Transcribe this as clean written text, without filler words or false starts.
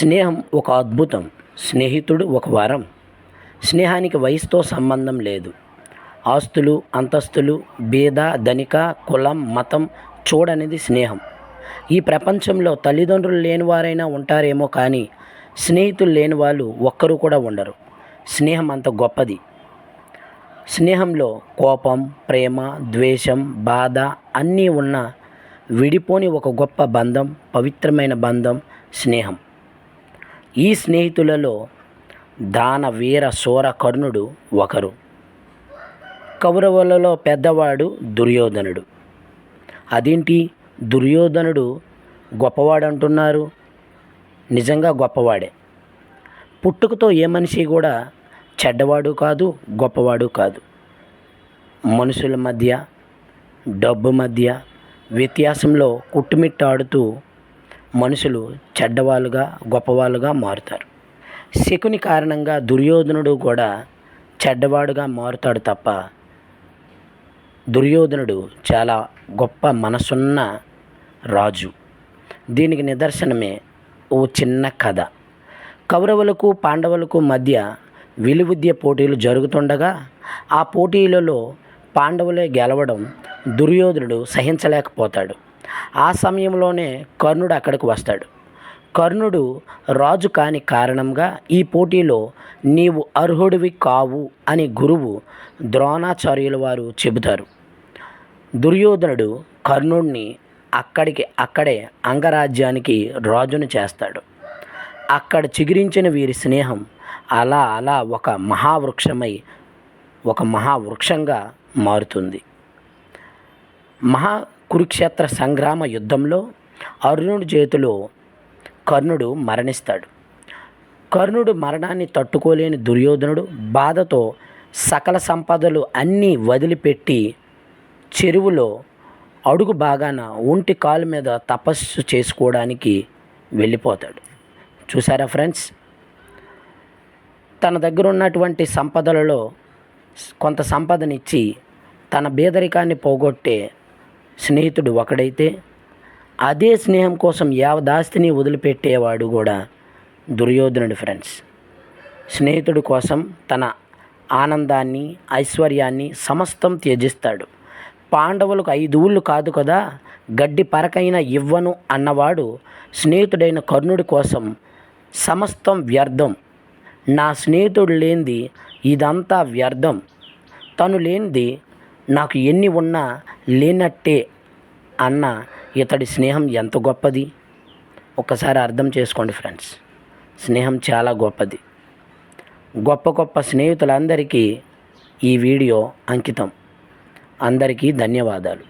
స్నేహం ఒక అద్భుతం. స్నేహితుడు ఒక వరం. స్నేహానికి వయసుతో సంబంధం లేదు. ఆస్తులు, అంతస్తులు, బీద, ధనిక, కులం, మతం చూడనిది స్నేహం. ఈ ప్రపంచంలో తల్లిదండ్రులు లేనివారైనా ఉంటారేమో కానీ స్నేహితులు లేని వాళ్ళు ఒక్కరు కూడా ఉండరు. స్నేహం అంత గొప్పది. స్నేహంలో కోపం, ప్రేమ, ద్వేషం, బాధ అన్నీ ఉన్న విడిపోని ఒక గొప్ప బంధం, పవిత్రమైన బంధం స్నేహం. ఈ స్నేహితులలో దాన వీర శూర కర్ణుడు ఒకరు. కౌరవులలో పెద్దవాడు దుర్యోధనుడు. అదేంటి దుర్యోధనుడు గొప్పవాడు అంటున్నారు? నిజంగా గొప్పవాడే. పుట్టుకతో ఏ మనిషి కూడా చెడ్డవాడు కాదు, గొప్పవాడు కాదు. మనుషుల మధ్య, డబ్బు మధ్య వ్యత్యాసంలో కుట్టుమిట్టాడుతూ మనుషులు చెడ్డవాళ్ళుగా, గొప్పవాళ్ళుగా మారుతారు. శకుని కారణంగా దుర్యోధనుడు కూడా చెడ్డవాడుగా మారుతాడు తప్ప దుర్యోధనుడు చాలా గొప్ప మనసున్న రాజు. దీనికి నిదర్శనమే ఓ చిన్న కథ. కౌరవులకు పాండవులకు మధ్య విలువిద్య పోటీలు జరుగుతుండగా ఆ పోటీలలో పాండవులే గెలవడం దుర్యోధనుడు సహించలేకపోతాడు. ఆ సమయంలోనే కర్ణుడు అక్కడికి వస్తాడు. కర్ణుడు రాజు కాని కారణంగా ఈ పోటీలో నీవు అర్హుడివి కావు అని గురువు ద్రోణాచార్యుల వారు చెబుతారు. దుర్యోధనుడు కర్ణుడిని అక్కడే అంగరాజ్యానికి రాజును చేస్తాడు. అక్కడ చిగురించిన వీరి స్నేహం అలా అలా ఒక మహావృక్షంగా మారుతుంది. కురుక్షేత్ర సంగ్రామ యుద్ధంలో అర్జునుడి చేతిలో కర్ణుడు మరణిస్తాడు. కర్ణుడు మరణాన్ని తట్టుకోలేని దుర్యోధనుడు బాధతో సకల సంపదలు అన్నీ వదిలిపెట్టి చెరువులో అడుగు భాగాన ఒంటి కాలు మీద తపస్సు చేసుకోవడానికి వెళ్ళిపోతాడు. చూసారా ఫ్రెండ్స్, తన దగ్గర ఉన్నటువంటి సంపదలలో కొంత సంపదనిచ్చి తన బేదరికాన్ని పోగొట్టే స్నేహితుడు ఒకడైతే అదే స్నేహం కోసం యావదాస్తిని వదిలిపెట్టేవాడు కూడా దుర్యోధనుడు ఫ్రెండ్స్. స్నేహితుడి కోసం తన ఆనందాన్ని, ఐశ్వర్యాన్ని సమస్తం త్యజిస్తాడు. పాండవులకు 5 ఊళ్ళు కాదు కదా, గడ్డి పరకైన ఇవ్వను అన్నవాడు స్నేహితుడైన కర్ణుడి కోసం సమస్తం వ్యర్థం, నా స్నేహితుడు లేనిది ఇదంతా వ్యర్థం, తను లేనిది నాకు ఎన్ని ఉన్నా లేనట్టే అన్న ఇతడి స్నేహం ఎంత గొప్పది ఒక్కసారి అర్థం చేసుకోండి ఫ్రెండ్స్. స్నేహం చాలా గొప్పది. గొప్ప స్నేహితులందరికీ ఈ వీడియో అంకితం. అందరికీ ధన్యవాదాలు.